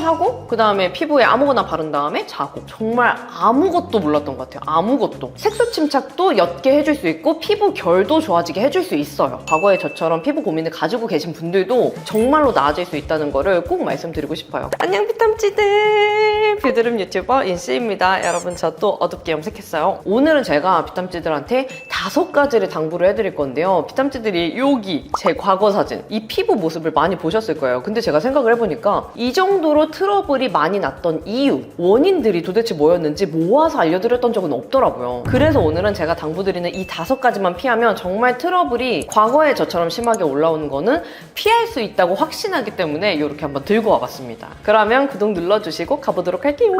샤워하고 그 다음에 피부에 아무거나 바른 다음에 자고. 정말 아무것도 몰랐던 것 같아요. 아무것도. 색소 침착도 옅게 해줄 수 있고 피부 결도 좋아지게 해줄 수 있어요. 과거에 저처럼 피부 고민을 가지고 계신 분들도 정말로 나아질 수 있다는 거를 꼭 말씀드리고 싶어요. 안녕 피탐찌들! 뷰드름 유튜버 인씨입니다. 여러분 저 또 어둡게 염색했어요. 오늘은 제가 피탐찌들한테 5가지를 당부를 해드릴 건데요. 피탐찌들이 여기 제 과거 사진, 이 피부 모습을 많이 보셨을 거예요. 근데 제가 생각을 해보니까 이 정도로 트러블이 많이 났던 이유, 원인들이 도대체 뭐였는지 모아서 알려드렸던 적은 없더라고요. 그래서 오늘은 제가 당부드리는 이 5가지만 피하면 정말 트러블이 과거에 저처럼 심하게 올라오는 거는 피할 수 있다고 확신하기 때문에 이렇게 한번 들고 와봤습니다. 그러면 구독 눌러주시고 가보도록 할게요.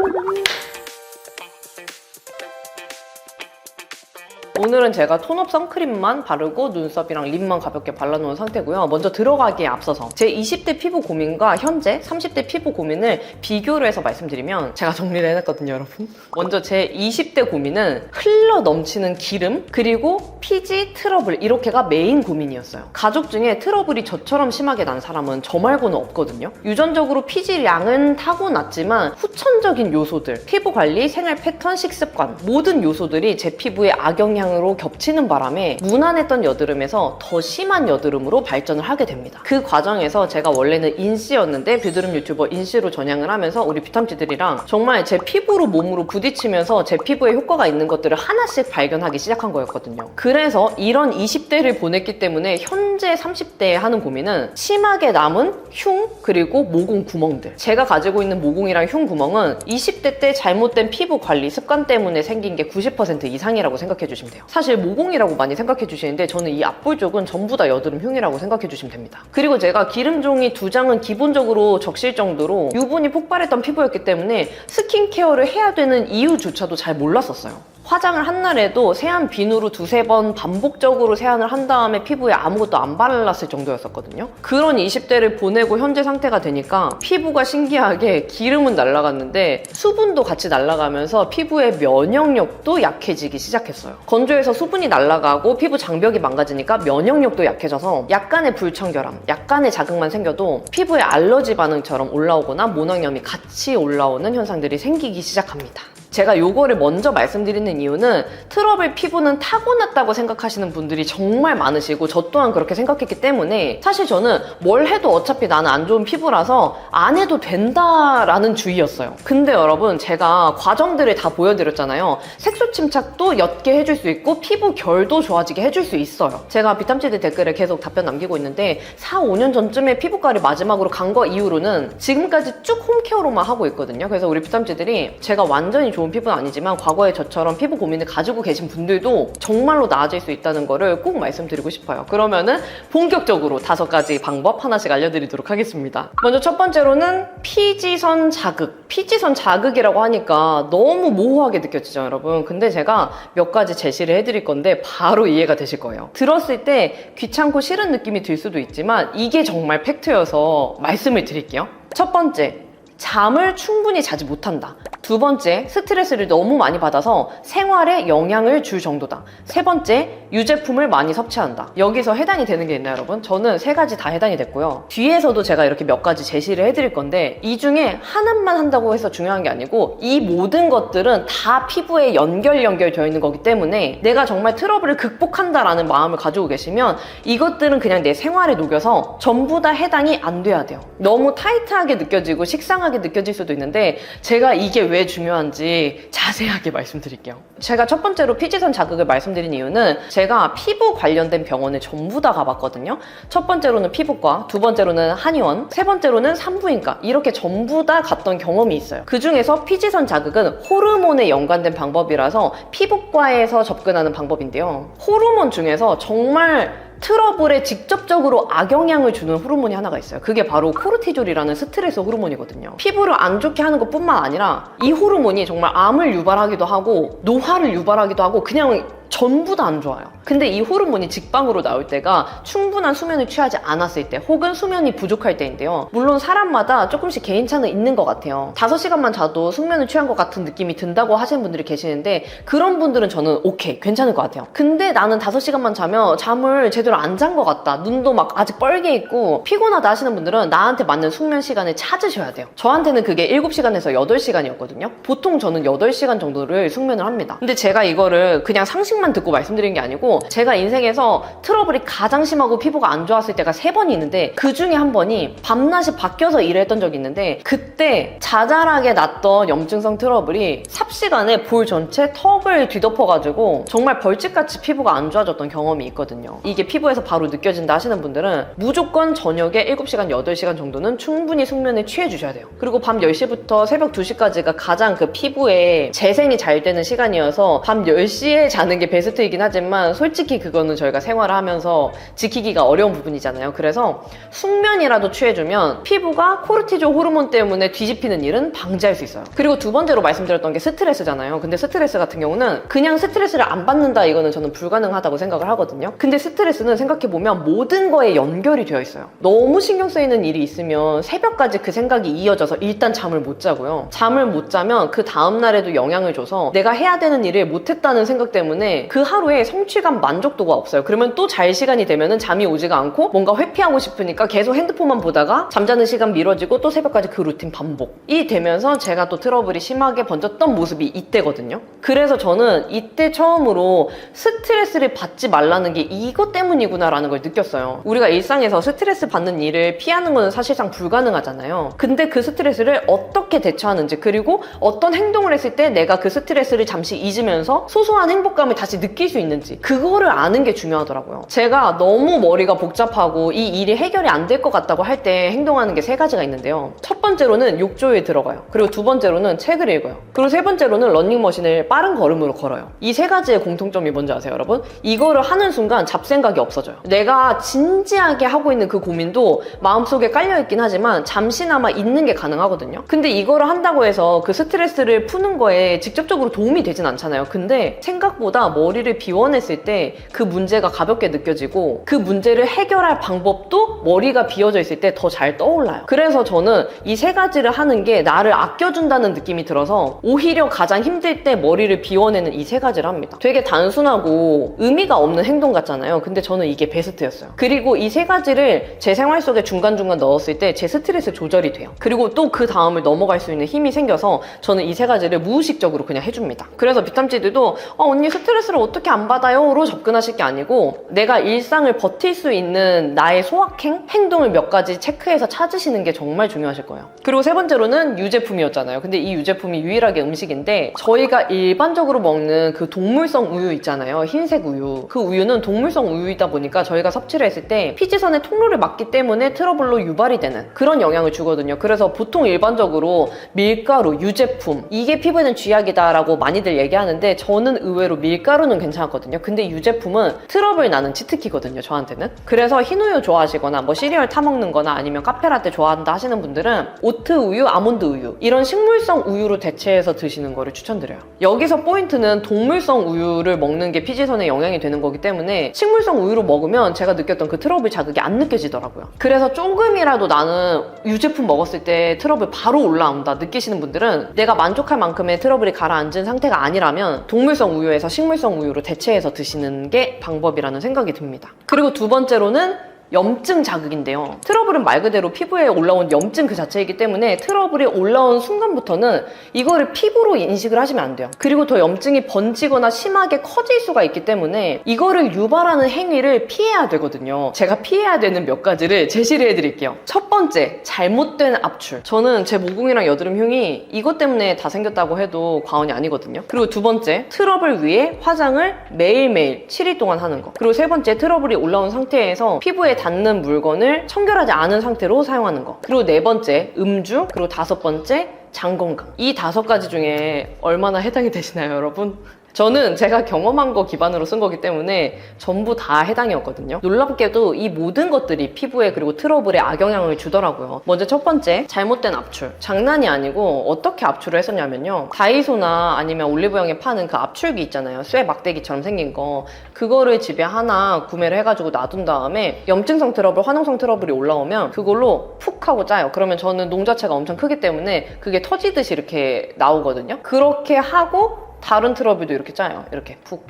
오늘은 제가 톤업 선크림만 바르고 눈썹이랑 립만 가볍게 발라놓은 상태고요. 먼저 들어가기에 앞서서 제 20대 피부 고민과 현재 30대 피부 고민을 비교를 해서 말씀드리면 제가 정리를 해놨거든요, 여러분. 먼저 제 20대 고민은 흘러 넘치는 기름 그리고 피지 트러블, 이렇게가 메인 고민이었어요. 가족 중에 트러블이 저처럼 심하게 난 사람은 저 말고는 없거든요. 유전적으로 피지량은 타고났지만 후천적인 요소들, 피부 관리, 생활 패턴, 식습관 모든 요소들이 제 피부에 악영향을 으로 겹치는 바람에 무난했던 여드름에서 더 심한 여드름으로 발전을 하게 됩니다. 그 과정에서 제가 원래는 인씨였는데 뷰드름 유튜버 인씨로 전향을 하면서 우리 뷰탐찌들이랑 정말 제 피부로 몸으로 부딪히면서 제 피부에 효과가 있는 것들을 하나씩 발견하기 시작한 거였거든요. 그래서 이런 20대를 보냈기 때문에 현재 30대에 하는 고민은 심하게 남은 흉 그리고 모공 구멍들. 제가 가지고 있는 모공이랑 흉 구멍은 20대 때 잘못된 피부 관리 습관 때문에 생긴 게 90% 이상이라고 생각해 주시면 돼요. 사실 모공이라고 많이 생각해 주시는데 저는 이 앞볼 쪽은 전부 다 여드름 흉이라고 생각해 주시면 됩니다. 그리고 제가 기름종이 2장은 기본적으로 적실 정도로 유분이 폭발했던 피부였기 때문에 스킨케어를 해야 되는 이유조차도 잘 몰랐었어요. 화장을 한 날에도 세안 비누로 2-3번 반복적으로 세안을 한 다음에 피부에 아무것도 안 발랐을 정도였었거든요. 그런 20대를 보내고 현재 상태가 되니까 피부가 신기하게 기름은 날아갔는데 수분도 같이 날아가면서 피부의 면역력도 약해지기 시작했어요. 건조해서 수분이 날아가고 피부 장벽이 망가지니까 면역력도 약해져서 약간의 불청결함, 약간의 자극만 생겨도 피부에 알러지 반응처럼 올라오거나 모낭염이 같이 올라오는 현상들이 생기기 시작합니다. 제가 요거를 먼저 말씀드리는 이유는 트러블 피부는 타고났다고 생각하시는 분들이 정말 많으시고 저 또한 그렇게 생각했기 때문에 사실 저는 뭘 해도 어차피 나는 안 좋은 피부라서 안 해도 된다라는 주의였어요. 근데 여러분 제가 과정들을 다 보여드렸잖아요. 색소 침착도 옅게 해줄 수 있고 피부 결도 좋아지게 해줄 수 있어요. 제가 비탐찌들 댓글에 계속 답변 남기고 있는데 4-5년 전쯤에 피부과를 마지막으로 간 거 이후로는 지금까지 쭉 홈케어로만 하고 있거든요. 그래서 우리 비탐찌들이 제가 완전히 좋은 피부는 아니지만 과거에 저처럼 피부 고민을 가지고 계신 분들도 정말로 나아질 수 있다는 거를 꼭 말씀드리고 싶어요. 그러면은 본격적으로 5가지 방법 하나씩 알려드리도록 하겠습니다. 먼저 첫 번째로는 피지선 자극. 피지선 자극이라고 하니까 너무 모호하게 느껴지죠, 여러분. 근데 제가 몇 가지 제시를 해드릴 건데 바로 이해가 되실 거예요. 들었을 때 귀찮고 싫은 느낌이 들 수도 있지만 이게 정말 팩트여서 말씀을 드릴게요. 첫 번째, 잠을 충분히 자지 못한다. 2번째, 스트레스를 너무 많이 받아서 생활에 영향을 줄 정도다. 3번째, 유제품을 많이 섭취한다. 여기서 해당이 되는 게 있나요, 여러분? 저는 3가지 다 해당이 됐고요. 뒤에서도 제가 이렇게 몇 가지 제시를 해드릴 건데 이 중에 하나만 한다고 해서 중요한 게 아니고 이 모든 것들은 다 피부에 연결되어 있는 거기 때문에 내가 정말 트러블을 극복한다라는 마음을 가지고 계시면 이것들은 그냥 내 생활에 녹여서 전부 다 해당이 안 돼야 돼요. 너무 타이트하게 느껴지고 식상하게 느껴질 수도 있는데 제가 이게 왜 중요한지 자세하게 말씀드릴게요. 제가 첫 번째로 피지선 자극을 말씀드린 이유는 제가 피부 관련된 병원을 전부 다 가봤거든요. 첫 번째로는 피부과, 2번째로는 한의원, 3번째로는 산부인과 이렇게 전부 다 갔던 경험이 있어요. 그 중에서 피지선 자극은 호르몬에 연관된 방법이라서 피부과에서 접근하는 방법인데요. 호르몬 중에서 정말 트러블에 직접적으로 악영향을 주는 호르몬이 하나가 있어요. 그게 바로 코르티졸이라는 스트레스 호르몬이거든요. 피부를 안 좋게 하는 것뿐만 아니라 이 호르몬이 정말 암을 유발하기도 하고 노화를 유발하기도 하고 그냥 전부 다 안 좋아요. 근데 이 호르몬이 직방으로 나올 때가 충분한 수면을 취하지 않았을 때 혹은 수면이 부족할 때인데요. 물론 사람마다 조금씩 개인차는 있는 것 같아요. 5시간만 자도 숙면을 취한 것 같은 느낌이 든다고 하시는 분들이 계시는데 그런 분들은 저는 오케이, 괜찮을 것 같아요. 근데 나는 5시간만 자면 잠을 제대로 안 잔 것 같다. 눈도 막 아직 뻘게 있고 피곤하다 하시는 분들은 나한테 맞는 숙면 시간을 찾으셔야 돼요. 저한테는 그게 7시간에서 8시간이었거든요. 보통 저는 8시간 정도를 숙면을 합니다. 근데 제가 이거를 그냥 상식만 듣고 말씀드린 게 아니고 제가 인생에서 트러블이 가장 심하고 피부가 안 좋았을 때가 3번이 있는데 그 중에 한 번이 밤낮이 바뀌어서 일을 했던 적이 있는데 그때 자잘하게 났던 염증성 트러블이 삽시간에 볼 전체 턱을 뒤덮어가지고 정말 벌집같이 피부가 안 좋아졌던 경험이 있거든요. 이게 피부에서 바로 느껴진다 하시는 분들은 무조건 저녁에 7시간, 8시간 정도는 충분히 숙면을 취해 주셔야 돼요. 그리고 밤 10시부터 새벽 2시까지가 가장 그 피부에 재생이 잘 되는 시간이어서 밤 10시에 자는 게 베스트이긴 하지만 솔직히 그거는 저희가 생활을 하면서 지키기가 어려운 부분이잖아요. 그래서 숙면이라도 취해주면 피부가 코르티졸 호르몬 때문에 뒤집히는 일은 방지할 수 있어요. 그리고 두 번째로 말씀드렸던 게 스트레스잖아요. 근데 스트레스 같은 경우는 그냥 스트레스를 안 받는다 이거는 저는 불가능하다고 생각을 하거든요. 근데 스트레스는 생각해보면 모든 거에 연결이 되어 있어요. 너무 신경 쓰이는 일이 있으면 새벽까지 그 생각이 이어져서 일단 잠을 못 자고요. 잠을 못 자면 그 다음날에도 영향을 줘서 내가 해야 되는 일을 못했다는 생각 때문에 그 하루에 성취감 만족도가 없어요. 그러면 또 잘 시간이 되면은 잠이 오지가 않고 뭔가 회피하고 싶으니까 계속 핸드폰만 보다가 잠자는 시간 미뤄지고 또 새벽까지 그 루틴 반복이 되면서 제가 또 트러블이 심하게 번졌던 모습이 이때거든요. 그래서 저는 이때 처음으로 스트레스를 받지 말라는 게 이것 때문이구나라는 걸 느꼈어요. 우리가 일상에서 스트레스 받는 일을 피하는 건 사실상 불가능하잖아요. 근데 그 스트레스를 어떻게 대처하는지 그리고 어떤 행동을 했을 때 내가 그 스트레스를 잠시 잊으면서 소소한 행복감을 다시 느낄 수 있는지 그거를 아는 게 중요하더라고요. 제가 너무 머리가 복잡하고 이 일이 해결이 안 될 것 같다고 할 때 행동하는 게 3가지가 있는데요. 첫 번째로는 욕조에 들어가요. 그리고 두 번째로는 책을 읽어요. 그리고 세 번째로는 러닝머신을 빠른 걸음으로 걸어요. 이 3가지의 공통점이 뭔지 아세요, 여러분? 이거를 하는 순간 잡생각이 없어져요. 내가 진지하게 하고 있는 그 고민도 마음속에 깔려있긴 하지만 잠시나마 잊는 게 가능하거든요. 근데 이거를 한다고 해서 그 스트레스를 푸는 거에 직접적으로 도움이 되진 않잖아요. 근데 생각보다 머리를 비워냈을 때 그 문제가 가볍게 느껴지고 그 문제를 해결할 방법도 머리가 비워져 있을 때 더 잘 떠올라요. 그래서 저는 이 3가지를 하는 게 나를 아껴준다는 느낌이 들어서 오히려 가장 힘들 때 머리를 비워내는 이 3가지를 합니다. 되게 단순하고 의미가 없는 행동 같잖아요. 근데 저는 이게 베스트였어요. 그리고 이 3가지를 제 생활 속에 중간중간 넣었을 때 제 스트레스 조절이 돼요. 그리고 또 그 다음을 넘어갈 수 있는 힘이 생겨서 저는 이 3가지를 무의식적으로 그냥 해줍니다. 그래서 비탐찌들도 언니 스트레스를 어떻게 안 받아요? 로 접근하실 게 아니고 내가 일상을 버틸 수 있는 나의 소확행? 행동을 몇 가지 체크해서 찾으시는 게 정말 중요하실 거예요. 그리고 세 번째로는 유제품이었잖아요. 근데 이 유제품이 유일하게 음식인데 저희가 일반적으로 먹는 그 동물성 우유 있잖아요. 흰색 우유. 그 우유는 동물성 우유이다 보니까 저희가 섭취를 했을 때 피지선의 통로를 막기 때문에 트러블로 유발이 되는 그런 영향을 주거든요. 그래서 보통 일반적으로 밀가루, 유제품 이게 피부에는 쥐약이다라고 많이들 얘기하는데 저는 의외로 밀가루는 괜찮았거든요. 근데 유제품은 트러블 나는 치트키거든요, 저한테는. 그래서 흰우유 좋아하시거나 뭐 시리얼 타먹는 거나 아니면 카페라떼 좋아한다 하시는 분들은 오트 우유, 아몬드 우유 이런 식물성 우유로 대체해서 드시는 거를 추천드려요. 여기서 포인트는 동물성 우유를 먹는 게 피지선에 영향이 되는 거기 때문에 식물성 우유로 먹으면 제가 느꼈던 그 트러블 자극이 안 느껴지더라고요. 그래서 조금이라도 나는 유제품 먹었을 때 트러블 바로 올라온다 느끼시는 분들은 내가 만족할 만큼의 트러블이 가라앉은 상태가 아니라면 동물성 우유에서 식물성 우유로 대체해서 드시는 게 방법이라는 생각이 듭니다. 그리고 두 번째로는 염증 자극인데요. 트러블은 말 그대로 피부에 올라온 염증 그 자체이기 때문에 트러블이 올라온 순간부터는 이거를 피부로 인식을 하시면 안 돼요. 그리고 더 염증이 번지거나 심하게 커질 수가 있기 때문에 이거를 유발하는 행위를 피해야 되거든요. 제가 피해야 되는 몇 가지를 제시를 해드릴게요. 첫 번째, 잘못된 압출. 저는 제 모공이랑 여드름 흉이 이것 때문에 다 생겼다고 해도 과언이 아니거든요. 그리고 두 번째, 트러블 위에 화장을 매일매일 7일 동안 하는 거. 그리고 세 번째, 트러블이 올라온 상태에서 피부에 닿는 물건을 청결하지 않은 상태로 사용하는 거. 그리고 네 번째, 음주. 그리고 다섯 번째, 장 건강. 이 5가지 중에 얼마나 해당이 되시나요, 여러분? 저는 제가 경험한 거 기반으로 쓴 거기 때문에 전부 다 해당이었거든요. 놀랍게도 이 모든 것들이 피부에 그리고 트러블에 악영향을 주더라고요. 먼저 첫 번째, 잘못된 압출. 장난이 아니고 어떻게 압출을 했었냐면요. 다이소나 아니면 올리브영에 파는 그 압출기 있잖아요. 쇠 막대기처럼 생긴 거. 그거를 집에 하나 구매를 해가지고 놔둔 다음에 염증성 트러블, 화농성 트러블이 올라오면 그걸로 푹 하고 짜요. 그러면 저는 농 자체가 엄청 크기 때문에 그게 터지듯이 이렇게 나오거든요. 그렇게 하고 다른 트러블도 이렇게 짜요. 이렇게 푹.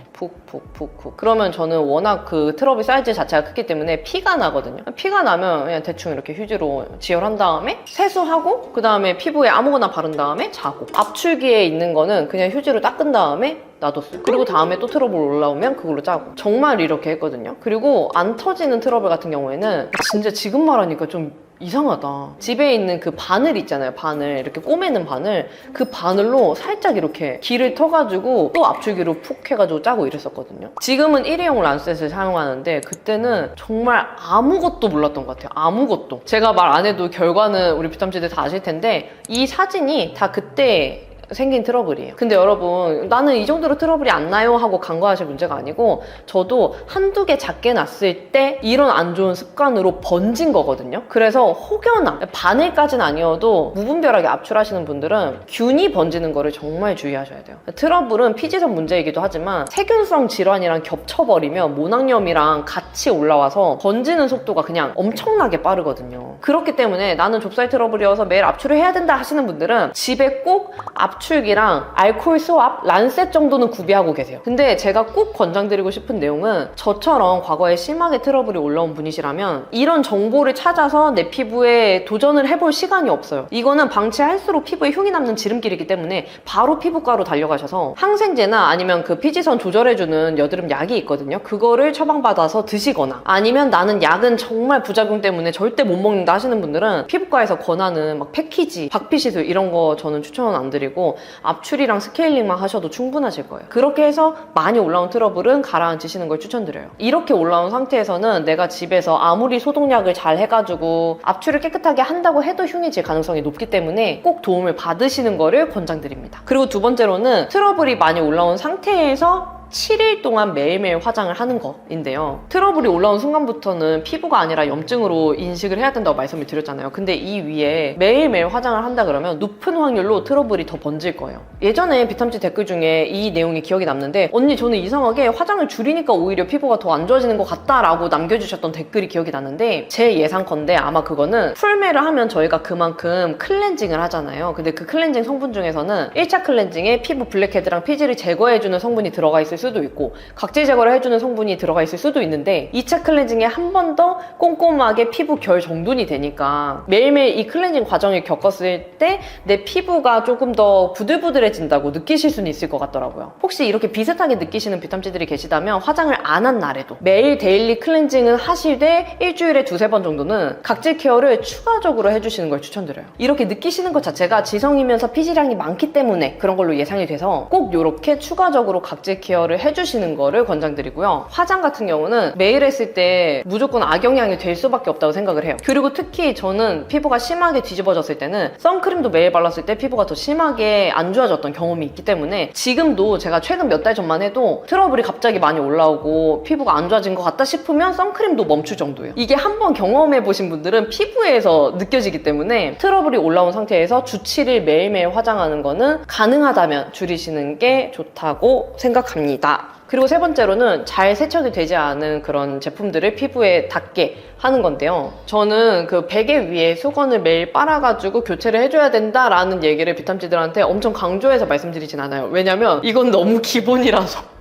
그러면 저는 워낙 그 트러블 사이즈 자체가 크기 때문에 피가 나거든요. 피가 나면 그냥 대충 이렇게 휴지로 지혈한 다음에 세수하고 그 다음에 피부에 아무거나 바른 다음에 자고. 압출기에 있는 거는 그냥 휴지로 닦은 다음에 놔뒀어요. 그리고 다음에 또 트러블 올라오면 그걸로 짜고. 정말 이렇게 했거든요. 그리고 안 터지는 트러블 같은 경우에는 진짜 지금 말하니까 좀 이상하다. 집에 있는 그 바늘 있잖아요. 바늘. 이렇게 꼬매는 바늘. 그 바늘로 살짝 이렇게 기를 터가지고 또 압출기로 푹 해가지고 짜고 이랬었거든요. 지금은 일회용 란셋을 사용하는데 그때는 정말 아무것도 몰랐던 것 같아요. 아무것도. 제가 말 안 해도 결과는 우리 비탐지들 다 아실 텐데 이 사진이 다 그때 생긴 트러블이에요. 근데 여러분 나는 이 정도로 트러블이 안 나요 하고 간과하실 문제가 아니고 저도 한두 개 작게 났을 때 이런 안 좋은 습관으로 번진 거거든요. 그래서 혹여나 바늘까지는 아니어도 무분별하게 압출하시는 분들은 균이 번지는 거를 정말 주의하셔야 돼요. 트러블은 피지선 문제이기도 하지만 세균성 질환이랑 겹쳐버리면 모낭염이랑 같이 올라와서 번지는 속도가 그냥 엄청나게 빠르거든요. 그렇기 때문에 나는 좁쌀 트러블이어서 매일 압출을 해야 된다 하시는 분들은 집에 꼭 압출기랑 알코올 스왑, 란셋 정도는 구비하고 계세요. 근데 제가 꼭 권장드리고 싶은 내용은 저처럼 과거에 심하게 트러블이 올라온 분이시라면 이런 정보를 찾아서 내 피부에 도전을 해볼 시간이 없어요. 이거는 방치할수록 피부에 흉이 남는 지름길이기 때문에 바로 피부과로 달려가셔서 항생제나 아니면 그 피지선 조절해주는 여드름 약이 있거든요. 그거를 처방받아서 드시거나 아니면 나는 약은 정말 부작용 때문에 절대 못 먹는다 하시는 분들은 피부과에서 권하는 막 패키지, 박피시술 이런 거 저는 추천은 안 드리고 압출이랑 스케일링만 하셔도 충분하실 거예요. 그렇게 해서 많이 올라온 트러블은 가라앉히시는 걸 추천드려요. 이렇게 올라온 상태에서는 내가 집에서 아무리 소독약을 잘 해가지고 압출을 깨끗하게 한다고 해도 흉이 질 가능성이 높기 때문에 꼭 도움을 받으시는 거를 권장드립니다. 그리고 두 번째로는 트러블이 많이 올라온 상태에서 7일 동안 매일매일 화장을 하는 거인데요. 트러블이 올라온 순간부터는 피부가 아니라 염증으로 인식을 해야 된다고 말씀을 드렸잖아요. 근데 이 위에 매일매일 화장을 한다 그러면 높은 확률로 트러블이 더 번질 거예요. 예전에 비탐지 댓글 중에 이 내용이 기억이 남는데 언니 저는 이상하게 화장을 줄이니까 오히려 피부가 더 안 좋아지는 것 같다라고 남겨주셨던 댓글이 기억이 나는데 제 예상컨대 아마 그거는 풀메를 하면 저희가 그만큼 클렌징을 하잖아요. 근데 그 클렌징 성분 중에서는 1차 클렌징에 피부 블랙헤드랑 피지를 제거해주는 성분이 들어가 있을 수도 있고 각질 제거를 해주는 성분이 들어가 있을 수도 있는데 2차 클렌징에 한 번 더 꼼꼼하게 피부 결 정돈이 되니까 매일매일 이 클렌징 과정을 겪었을 때 내 피부가 조금 더 부들부들해진다고 느끼실 수는 있을 것 같더라고요. 혹시 이렇게 비슷하게 느끼시는 비탐지들이 계시다면 화장을 안 한 날에도 매일 데일리 클렌징은 하시되 일주일에 2-3번 정도는 각질 케어를 추가적으로 해주시는 걸 추천드려요. 이렇게 느끼시는 것 자체가 지성이면서 피지량이 많기 때문에 그런 걸로 예상이 돼서 꼭 이렇게 추가적으로 각질 케어를 해주시는 거를 권장드리고요. 화장 같은 경우는 매일 했을 때 무조건 악영향이 될 수밖에 없다고 생각을 해요. 그리고 특히 저는 피부가 심하게 뒤집어졌을 때는 선크림도 매일 발랐을 때 피부가 더 심하게 안 좋아졌던 경험이 있기 때문에 지금도 제가 최근 몇 달 전만 해도 트러블이 갑자기 많이 올라오고 피부가 안 좋아진 것 같다 싶으면 선크림도 멈출 정도예요. 이게 한번 경험해보신 분들은 피부에서 느껴지기 때문에 트러블이 올라온 상태에서 주 7일 매일매일 화장하는 거는 가능하다면 줄이시는 게 좋다고 생각합니다. 그리고 세 번째로는 잘 세척이 되지 않은 그런 제품들을 피부에 닿게 하는 건데요. 저는 그 베개 위에 수건을 매일 빨아가지고 교체를 해줘야 된다라는 얘기를 비탐지들한테 엄청 강조해서 말씀드리진 않아요. 왜냐면 이건 너무 기본이라서.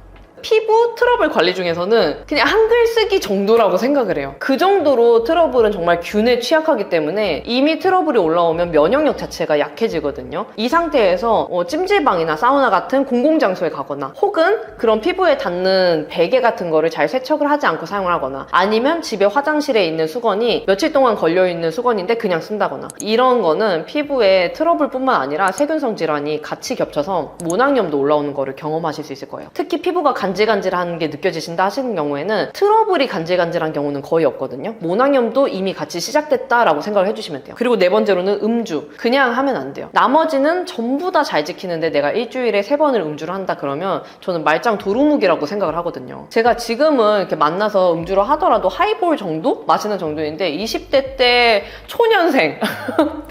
피부 트러블 관리 중에서는 그냥 한글 쓰기 정도라고 생각을 해요. 그 정도로 트러블은 정말 균에 취약하기 때문에 이미 트러블이 올라오면 면역력 자체가 약해지거든요. 이 상태에서 찜질방이나 사우나 같은 공공장소에 가거나 혹은 그런 피부에 닿는 베개 같은 거를 잘 세척을 하지 않고 사용을 하거나 아니면 집에 화장실에 있는 수건이 며칠 동안 걸려있는 수건인데 그냥 쓴다거나 이런 거는 피부에 트러블뿐만 아니라 세균성 질환이 같이 겹쳐서 모낭염도 올라오는 거를 경험하실 수 있을 거예요. 특히 피부가 간질간질한 게 느껴지신다 하시는 경우에는 트러블이 간질간질한 경우는 거의 없거든요. 모낭염도 이미 같이 시작됐다라고 생각을 해주시면 돼요. 그리고 네 번째로는 음주. 그냥 하면 안 돼요. 나머지는 전부 다 잘 지키는데 내가 일주일에 3번을 음주를 한다 그러면 저는 말짱 도루묵이라고 생각을 하거든요. 제가 지금은 이렇게 만나서 음주를 하더라도 하이볼 정도? 마시는 정도인데 20대 때 초년생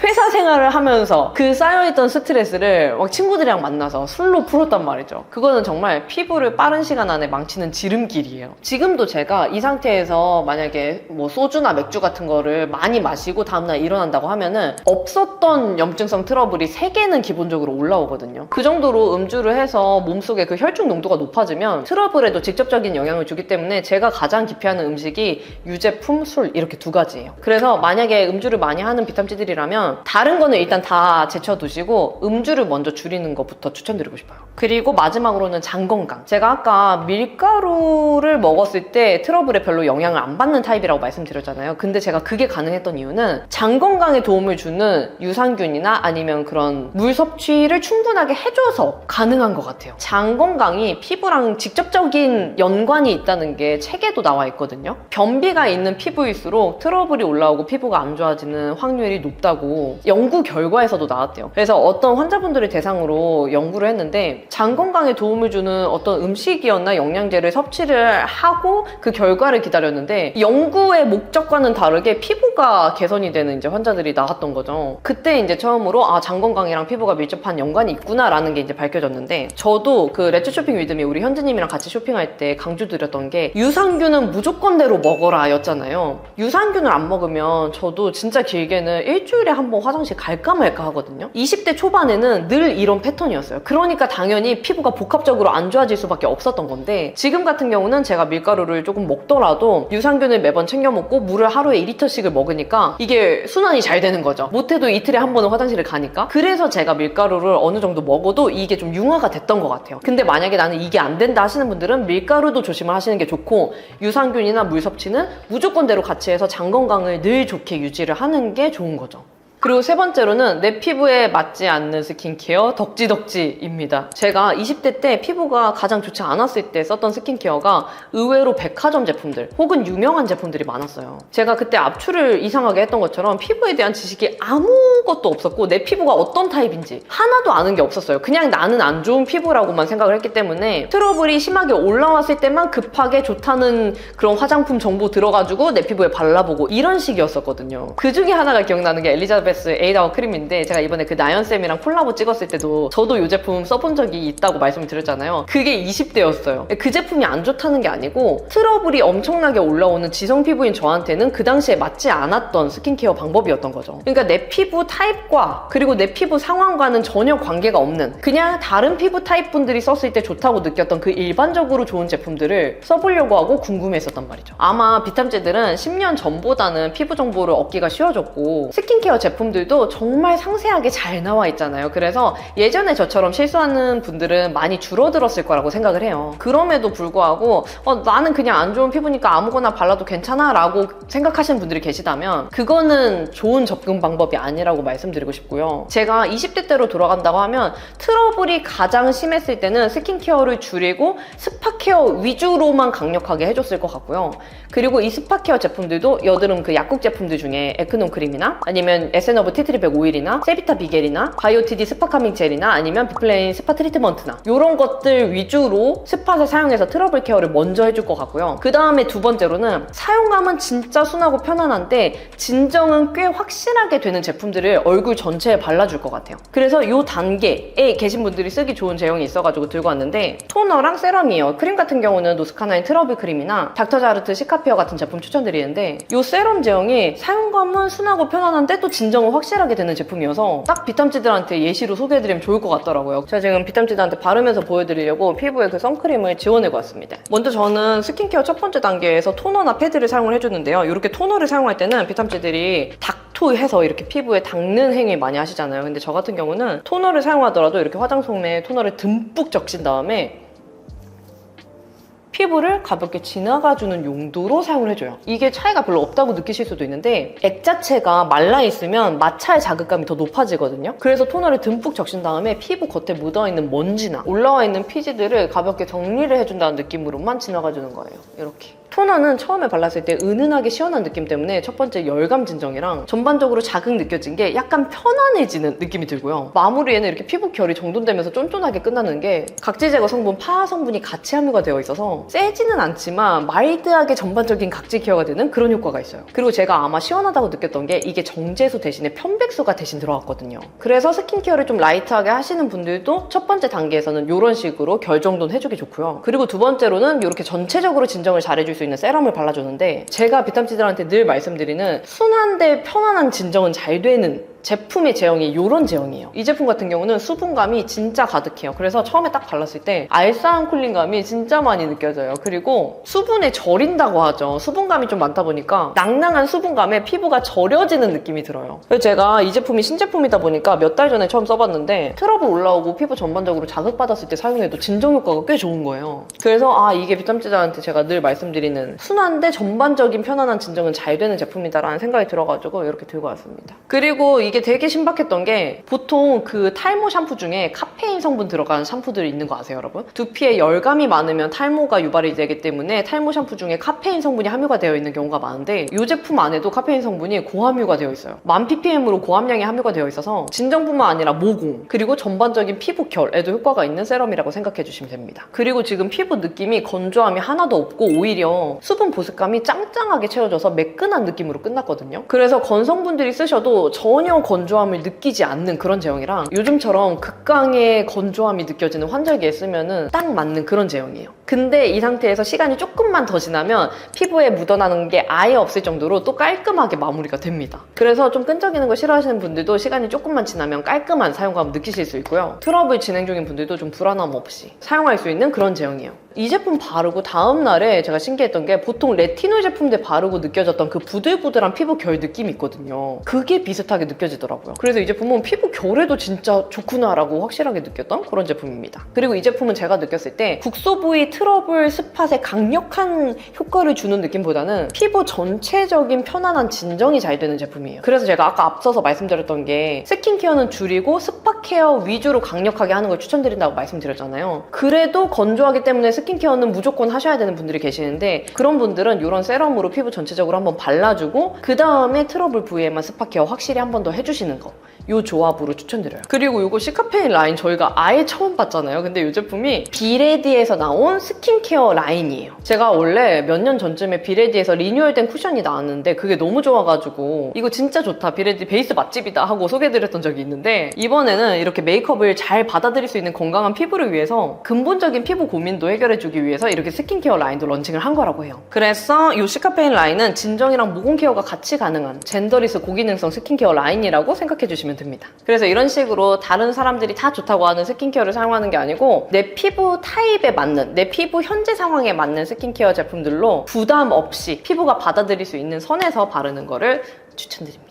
회사 생활을 하면서 그 쌓여있던 스트레스를 막 친구들이랑 만나서 술로 풀었단 말이죠. 그거는 정말 피부를 빠른 시간 안에 망치는 지름길이에요. 지금도 제가 이 상태에서 만약에 뭐 소주나 맥주 같은 거를 많이 마시고 다음날 일어난다고 하면은 없었던 염증성 트러블이 3개는 기본적으로 올라오거든요. 그 정도로 음주를 해서 몸속에 그 혈중 농도가 높아지면 트러블에도 직접적인 영향을 주기 때문에 제가 가장 기피하는 음식이 유제품, 술 이렇게 2가지예요. 그래서 만약에 음주를 많이 하는 비탐지들이라면 다른 거는 일단 다 제쳐두시고 음주를 먼저 줄이는 것부터 추천드리고 싶어요. 그리고 마지막으로는 장 건강. 제가 아까 밀가루를 먹었을 때 트러블에 별로 영향을 안 받는 타입이라고 말씀드렸잖아요. 근데 제가 그게 가능했던 이유는 장 건강에 도움을 주는 유산균이나 아니면 그런 물 섭취를 충분하게 해줘서 가능한 것 같아요. 장 건강이 피부랑 직접적인 연관이 있다는 게 책에도 나와 있거든요. 변비가 있는 피부일수록 트러블이 올라오고 피부가 안 좋아지는 확률이 높다고 연구 결과에서도 나왔대요. 그래서 어떤 환자분들을 대상으로 연구를 했는데 장 건강에 도움을 주는 어떤 음식이었나 영양제를 섭취를 하고 그 결과를 기다렸는데 연구의 목적과는 다르게 피부가 개선이 되는 이제 환자들이 나왔던 거죠. 그때 이제 처음으로 장 건강이랑 피부가 밀접한 연관이 있구나라는 게 이제 밝혀졌는데 저도 그 렛츠 쇼핑 위드미 우리 현지님이랑 같이 쇼핑할 때 강조드렸던 게 유산균은 무조건대로 먹어라 였잖아요. 유산균을 안 먹으면 저도 진짜 길게는 일주일에 한 번 화장실 갈까 말까 하거든요. 20대 초반에는 늘 이런 패턴이었어요. 그러니까 당연히 피부가 복합적으로 안 좋아질 수밖에 없었던 건데 지금 같은 경우는 제가 밀가루를 조금 먹더라도 유산균을 매번 챙겨 먹고 물을 하루에 2리터씩을 먹으니까 이게 순환이 잘 되는 거죠. 못해도 이틀에 한 번은 화장실을 가니까. 그래서 제가 밀가루를 어느 정도 먹어도 이게 좀 융화가 됐던 것 같아요. 근데 만약에 나는 이게 안 된다 하시는 분들은 밀가루도 조심을 하시는 게 좋고 유산균이나 물 섭취는 무조건대로 같이 해서 장 건강을 늘 좋게 유지를 하는 게 좋은 거죠. 그리고 3번째로는 내 피부에 맞지 않는 스킨케어 덕지덕지입니다. 제가 20대 때 피부가 가장 좋지 않았을 때 썼던 스킨케어가 의외로 백화점 제품들 혹은 유명한 제품들이 많았어요. 제가 그때 압출을 이상하게 했던 것처럼 피부에 대한 지식이 아무것도 없었고 내 피부가 어떤 타입인지 하나도 아는 게 없었어요. 그냥 나는 안 좋은 피부라고만 생각을 했기 때문에 트러블이 심하게 올라왔을 때만 급하게 좋다는 그런 화장품 정보 들어가지고 내 피부에 발라보고 이런 식이었었거든요. 그 중에 하나가 기억나는 게 엘리자베스 8아워 크림인데 제가 이번에 그 나연쌤이랑 콜라보 찍었을 때도 저도 이 제품 써본 적이 있다고 말씀을 드렸잖아요. 그게 20대였어요. 그 제품이 안 좋다는 게 아니고 트러블이 엄청나게 올라오는 지성 피부인 저한테는 그 당시에 맞지 않았던 스킨케어 방법이었던 거죠. 그러니까 내 피부 타입과 그리고 내 피부 상황과는 전혀 관계가 없는 그냥 다른 피부 타입 분들이 썼을 때 좋다고 느꼈던 그 일반적으로 좋은 제품들을 써보려고 하고 궁금했었단 말이죠. 아마 비탐제들은 10년 전보다는 피부 정보를 얻기가 쉬워졌고 스킨케어 제품들도 정말 상세하게 잘 나와 있잖아요. 그래서 예전에 저처럼 실수하는 분들은 많이 줄어들었을 거라고 생각을 해요. 그럼에도 불구하고 나는 그냥 안 좋은 피부니까 아무거나 발라도 괜찮아 라고 생각하시는 분들이 계시다면 그거는 좋은 접근 방법이 아니라고 말씀드리고 싶고요. 제가 20대 때로 돌아간다고 하면 트러블이 가장 심했을 때는 스킨케어를 줄이고 스파케어 위주로만 강력하게 해줬을 것 같고요. 그리고 이 스파케어 제품들도 여드름 그 약국 제품들 중에 에크논 크림이나 아니면 에센어브 티트리백 오일이나 세비타 비겔이나 바이오티디 스파 카밍 젤이나 아니면 비플레인 스파 트리트먼트나 이런 것들 위주로 스팟을 사용해서 트러블 케어를 먼저 해줄 것 같고요. 그 다음에 두 번째로는 사용감은 진짜 순하고 편안한데 진정은 꽤 확실하게 되는 제품들을 얼굴 전체에 발라줄 것 같아요. 그래서 이 단계에 계신 분들이 쓰기 좋은 제형이 있어가지고 들고 왔는데 토너랑 세럼이에요. 크림 같은 경우는 노스카나인 트러블 크림이나 닥터자르트 시카페어 같은 제품 추천드리는데 이 세럼 제형이 사용감은 순하고 편안한데 또 진정은 확실하게 되는 제품이어서 딱 비탐지들한테 예시로 소개해드리면 좋을 것 같더라고요. 제가 지금 비탐지들한테 바르면서 보여드리려고 피부에 그 선크림을 지원해고 왔습니다. 먼저 저는 스킨케어 첫 번째 단계에서 토너나 패드를 사용을 해주는데요. 이렇게 토너를 사용할 때는 비탐지들이 닥토해서 이렇게 피부에 닦는 행위 많이 하시잖아요. 근데 저 같은 경우는 토너를 사용하더라도 이렇게 화장솜에 토너를 듬뿍 적신 다음에 피부를 가볍게 지나가주는 용도로 사용을 해줘요. 이게 차이가 별로 없다고 느끼실 수도 있는데 액 자체가 말라있으면 마찰 자극감이 더 높아지거든요. 그래서 토너를 듬뿍 적신 다음에 피부 겉에 묻어있는 먼지나 올라와 있는 피지들을 가볍게 정리를 해준다는 느낌으로만 지나가주는 거예요. 이렇게. 토너는 처음에 발랐을 때 은은하게 시원한 느낌 때문에 첫 번째 열감 진정이랑 전반적으로 자극 느껴진 게 약간 편안해지는 느낌이 들고요. 마무리에는 이렇게 피부 결이 정돈되면서 쫀쫀하게 끝나는 게 각질 제거 성분, 파하 성분이 같이 함유가 되어 있어서 세지는 않지만 마일드하게 전반적인 각질 케어가 되는 그런 효과가 있어요. 그리고 제가 아마 시원하다고 느꼈던 게 이게 정제수 대신에 편백수가 대신 들어갔거든요. 그래서 스킨케어를 좀 라이트하게 하시는 분들도 첫 번째 단계에서는 이런 식으로 결 정돈 해주기 좋고요. 그리고 두 번째로는 이렇게 전체적으로 진정을 잘해줄 수 있는 세럼을 발라주는데 제가 비탐치들한테 늘 말씀드리는 순한데 편안한 진정은 잘 되는 제품의 제형이 이런 제형이에요. 이 제품 같은 경우는 수분감이 진짜 가득해요. 그래서 처음에 딱 발랐을 때 알싸한 쿨링감이 진짜 많이 느껴져요. 그리고 수분에 절인다고 하죠. 수분감이 좀 많다 보니까 낭낭한 수분감에 피부가 절여지는 느낌이 들어요. 그래서 제가 이 제품이 신제품이다 보니까 몇 달 전에 처음 써봤는데 트러블 올라오고 피부 전반적으로 자극받았을 때 사용해도 진정 효과가 꽤 좋은 거예요. 그래서 이게 비탐치들한테 제가 늘 말씀드리는 순한데 전반적인 편안한 진정은 잘 되는 제품이다라는 생각이 들어가지고 이렇게 들고 왔습니다. 그리고 이게 되게 신박했던 게 보통 그 탈모 샴푸 중에 카페인 성분 들어간 샴푸들이 있는 거 아세요, 여러분? 두피에 열감이 많으면 탈모가 유발이 되기 때문에 탈모 샴푸 중에 카페인 성분이 함유가 되어 있는 경우가 많은데 이 제품 안에도 카페인 성분이 고함유가 되어 있어요. 1000ppm으로 고함량이 함유가 되어 있어서 진정뿐만 아니라 모공 그리고 전반적인 피부 결에도 효과가 있는 세럼이라고 생각해 주시면 됩니다. 그리고 지금 피부 느낌이 건조함이 하나도 없고 오히려 수분 보습감이 짱짱하게 채워져서 매끈한 느낌으로 끝났거든요. 그래서 건성분들이 쓰셔도 전혀 건조함을 느끼지 않는 그런 제형이랑 요즘처럼 극강의 건조함이 느껴지는 환절기에 쓰면은 딱 맞는 그런 제형이에요. 근데 이 상태에서 시간이 조금만 더 지나면 피부에 묻어나는 게 아예 없을 정도로 또 깔끔하게 마무리가 됩니다. 그래서 좀 끈적이는 거 싫어하시는 분들도 시간이 조금만 지나면 깔끔한 사용감을 느끼실 수 있고요. 트러블 진행 중인 분들도 좀 불안함 없이 사용할 수 있는 그런 제형이에요. 이 제품 바르고 다음 날에 제가 신기했던 게 보통 레티놀 제품들 바르고 느껴졌던 그 부들부들한 피부 결 느낌이 있거든요. 그게 비슷하게 느껴지더라고요. 그래서 이 제품은 피부 결에도 진짜 좋구나라고 확실하게 느꼈던 그런 제품입니다. 그리고 이 제품은 제가 느꼈을 때 국소 부위 트러블 스팟에 강력한 효과를 주는 느낌보다는 피부 전체적인 편안한 진정이 잘 되는 제품이에요. 그래서 제가 아까 앞서서 말씀드렸던 게 스킨케어는 줄이고 스팟 케어 위주로 강력하게 하는 걸 추천드린다고 말씀드렸잖아요. 그래도 건조하기 때문에 스킨케어는 무조건 하셔야 되는 분들이 계시는데 그런 분들은 이런 세럼으로 피부 전체적으로 한번 발라주고 그 다음에 트러블 부위에만 스팟 케어 확실히 한 번 더 해주시는 거, 이 조합으로 추천드려요. 그리고 이거 시카페인 라인 저희가 아예 처음 봤잖아요. 근데 이 제품이 비레디에서 나온 스킨케어 라인이에요. 제가 원래 몇 년 전쯤에 비레디에서 리뉴얼된 쿠션이 나왔는데 그게 너무 좋아가지고 이거 진짜 좋다, 비레디 베이스 맛집이다 하고 소개해드렸던 적이 있는데 이번에는 이렇게 메이크업을 잘 받아들일 수 있는 건강한 피부를 위해서 근본적인 피부 고민도 해결해주기 위해서 이렇게 스킨케어 라인도 런칭을 한 거라고 해요. 그래서 이 시카페인 라인은 진정이랑 모공 케어가 같이 가능한 젠더리스 고기능성 스킨케어 라인이라고 생각해주시면 됩니다. 그래서 이런 식으로 다른 사람들이 다 좋다고 하는 스킨케어를 사용하는 게 아니고 내 피부 타입에 맞는, 내 피부 현재 상황에 맞는 스킨케어 제품들로 부담 없이 피부가 받아들일 수 있는 선에서 바르는 거를 추천드립니다.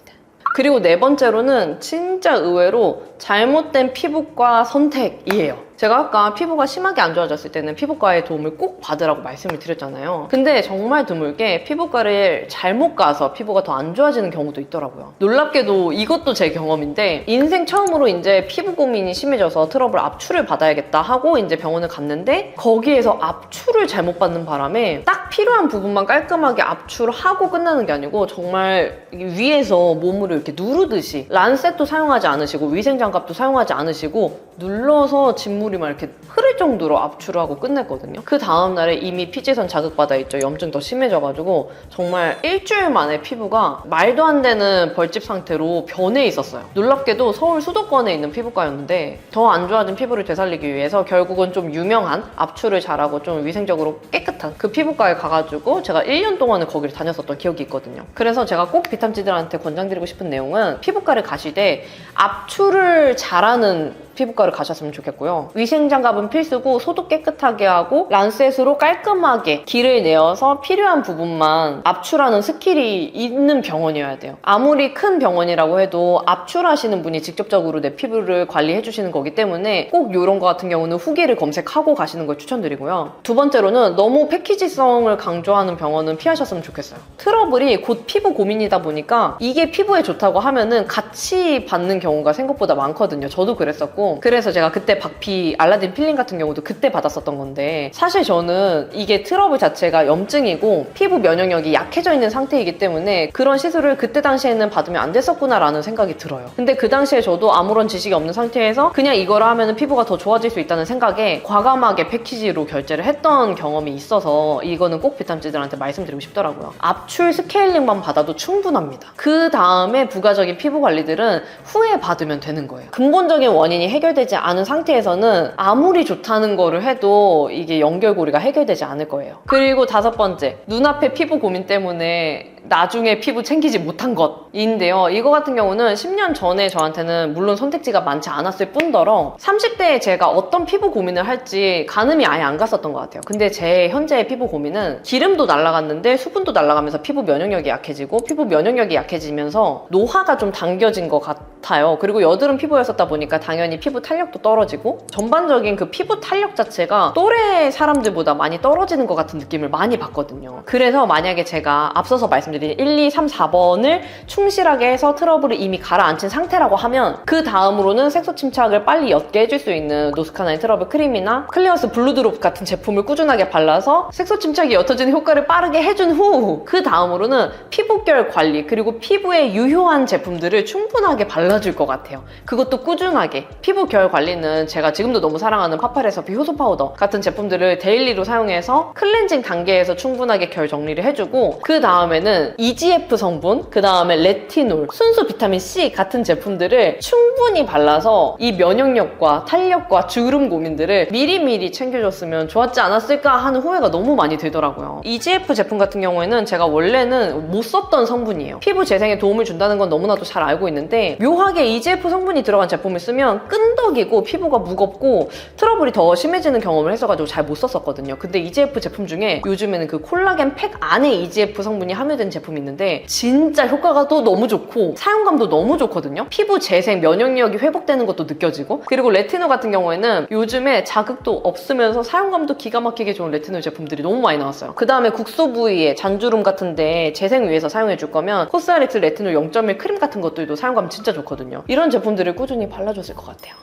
그리고 네 번째로는 진짜 의외로 잘못된 피부과 선택이에요. 제가 아까 피부가 심하게 안 좋아졌을 때는 피부과의 도움을 꼭 받으라고 말씀을 드렸잖아요. 근데 정말 드물게 피부과를 잘못 가서 피부가 더 안 좋아지는 경우도 있더라고요. 놀랍게도 이것도 제 경험인데 인생 처음으로 이제 피부 고민이 심해져서 트러블 압출을 받아야겠다 하고 이제 병원을 갔는데 거기에서 압출을 잘못 받는 바람에 딱 필요한 부분만 깔끔하게 압출하고 끝나는 게 아니고 정말 위에서 몸으로 이렇게 누르듯이 란셋도 사용하지 않으시고 위생장갑도 사용하지 않으시고 눌러서 진물이 막 이렇게 흐를 정도로 압출을 하고 끝냈거든요. 그 다음날에 이미 피지선 자극받아 있죠. 염증 더 심해져가지고 정말 일주일 만에 피부가 말도 안 되는 벌집 상태로 변해 있었어요. 놀랍게도 서울 수도권에 있는 피부과였는데 더 안 좋아진 피부를 되살리기 위해서 결국은 좀 유명한 압출을 잘하고 좀 위생적으로 깨끗한 그 피부과에 가가지고 제가 1년 동안은 거기를 다녔었던 기억이 있거든요. 그래서 제가 꼭 비탐지들한테 권장드리고 싶은 내용은 피부과를 가시되 압출을 압출 잘하는 피부과를 가셨으면 좋겠고요. 위생장갑은 필수고 소독 깨끗하게 하고 란셋으로 깔끔하게 길을 내어서 필요한 부분만 압출하는 스킬이 있는 병원이어야 돼요. 아무리 큰 병원이라고 해도 압출하시는 분이 직접적으로 내 피부를 관리해 주시는 거기 때문에 꼭 이런 거 같은 경우는 후기를 검색하고 가시는 걸 추천드리고요. 두 번째로는 너무 패키지성을 강조하는 병원은 피하셨으면 좋겠어요. 트러블이 곧 피부 고민이다 보니까 이게 피부에 좋다고 하면은 같이 받는 경우가 생각보다 많거든요. 저도 그랬었고 그래서 제가 그때 박피 알라딘 필링 같은 경우도 그때 받았었던 건데 사실 저는 이게 트러블 자체가 염증이고 피부 면역력이 약해져 있는 상태이기 때문에 그런 시술을 그때 당시에는 받으면 안 됐었구나 라는 생각이 들어요. 근데 그 당시에 저도 아무런 지식이 없는 상태에서 그냥 이거를 하면 피부가 더 좋아질 수 있다는 생각에 과감하게 패키지로 결제를 했던 경험이 있어서 이거는 꼭 비탐지들한테 말씀드리고 싶더라고요. 압출 스케일링만 받아도 충분합니다. 그 다음에 부가적인 피부 관리들은 후에 받으면 되는 거예요. 근본적인 원인이 해결되지 않은 상태에서는 아무리 좋다는 거를 해도 이게 연결고리가 해결되지 않을 거예요. 그리고 다섯 번째, 눈앞에 피부 고민 때문에 나중에 피부 챙기지 못한 것인데요. 이거 같은 경우는 10년 전에 저한테는 물론 선택지가 많지 않았을 뿐더러 30대에 제가 어떤 피부 고민을 할지 가늠이 아예 안 갔었던 것 같아요. 근데 제 현재의 피부 고민은 기름도 날아갔는데 수분도 날아가면서 피부 면역력이 약해지고 피부 면역력이 약해지면서 노화가 좀 당겨진 것 같아요. 그리고 여드름 피부였었다 보니까 당연히 피부 탄력도 떨어지고 전반적인 그 피부 탄력 자체가 또래 사람들보다 많이 떨어지는 것 같은 느낌을 많이 받거든요. 그래서 만약에 제가 앞서서 말씀드린 1, 2, 3, 4번을 충실하게 해서 트러블을 이미 가라앉힌 상태라고 하면 그 다음으로는 색소 침착을 빨리 옅게 해줄 수 있는 노스카나인 트러블 크림이나 클리어스 블루드롭 같은 제품을 꾸준하게 발라서 색소 침착이 옅어지는 효과를 빠르게 해준 후 그 다음으로는 피부결 관리 그리고 피부에 유효한 제품들을 충분하게 발라줄 것 같아요. 그것도 꾸준하게. 피부결 관리는 제가 지금도 너무 사랑하는 파파레서피 효소 파우더 같은 제품들을 데일리로 사용해서 클렌징 단계에서 충분하게 결 정리를 해주고 그 다음에는 EGF 성분, 그 다음에 레티놀, 순수 비타민 C 같은 제품들을 충분히 발라서 이 면역력과 탄력과 주름 고민들을 미리미리 챙겨줬으면 좋았지 않았을까 하는 후회가 너무 많이 되더라고요. EGF 제품 같은 경우에는 제가 원래는 못 썼던 성분이에요. 피부 재생에 도움을 준다는 건 너무나도 잘 알고 있는데 묘하게 EGF 성분이 들어간 제품을 쓰면 끈덕이고 피부가 무겁고 트러블이 더 심해지는 경험을 했어가지고 잘 못 썼었거든요. 근데 EGF 제품 중에 요즘에는 그 콜라겐 팩 안에 EGF 성분이 함유된 제품이 있는데 진짜 효과가 또 너무 좋고 사용감도 너무 좋거든요. 피부 재생, 면역력이 회복되는 것도 느껴지고 그리고 레티놀 같은 경우에는 요즘에 자극도 없으면서 사용감도 기가 막히게 좋은 레티놀 제품들이 너무 많이 나왔어요. 그 다음에 국소 부위에 잔주름 같은데 재생 위해서 사용해줄 거면 코스알엑스 레티놀 0.1 크림 같은 것들도 사용감 진짜 좋거든요. 이런 제품들을 꾸준히 발라줬을 것 같아요.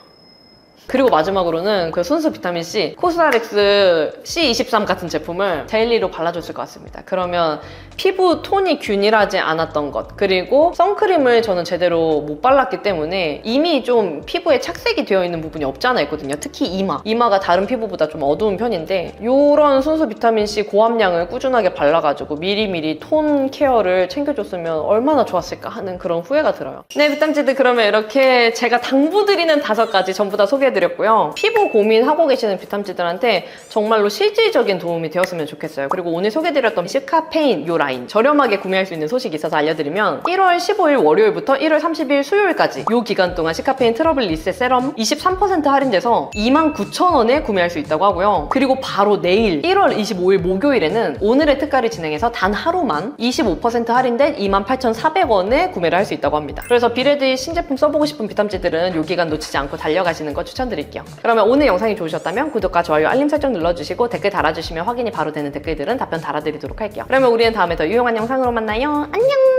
그리고 마지막으로는 그 순수 비타민C 코스알엑스 C23 같은 제품을 데일리로 발라줬을 것 같습니다. 그러면 피부 톤이 균일하지 않았던 것 그리고 선크림을 저는 제대로 못 발랐기 때문에 이미 좀 피부에 착색이 되어 있는 부분이 없지 않아 있거든요. 특히 이마가 다른 피부보다 좀 어두운 편인데 이런 순수 비타민C 고함량을 꾸준하게 발라가지고 미리미리 톤 케어를 챙겨줬으면 얼마나 좋았을까 하는 그런 후회가 들어요. 네, 비탐지들 그러면 이렇게 제가 당부드리는 5가지 전부 다 소개해드렸고요. 피부 고민하고 계시는 비탐지들한테 정말로 실질적인 도움이 되었으면 좋겠어요. 그리고 오늘 소개해드렸던 시카페인 요 라인 저렴하게 구매할 수 있는 소식이 있어서 알려드리면 1월 15일 월요일부터 1월 30일 수요일까지 요 기간 동안 시카페인 트러블 리셋 세럼 23% 할인돼서 29,000원에 구매할 수 있다고 하고요. 그리고 바로 내일 1월 25일 목요일에는 오늘의 특가를 진행해서 단 하루만 25% 할인된 28,400원에 구매를 할 수 있다고 합니다. 그래서 비레드의 신제품 써보고 싶은 비탐지들은 요 기간 놓치지 않고 달려가시는 거 추천드릴게요. 그러면 오늘 영상이 좋으셨다면 구독과 좋아요, 알림 설정 눌러주시고 댓글 달아주시면 확인이 바로 되는 댓글들은 답변 달아드리도록 할게요. 그러면 우리는 다음에 더 유용한 영상으로 만나요. 안녕!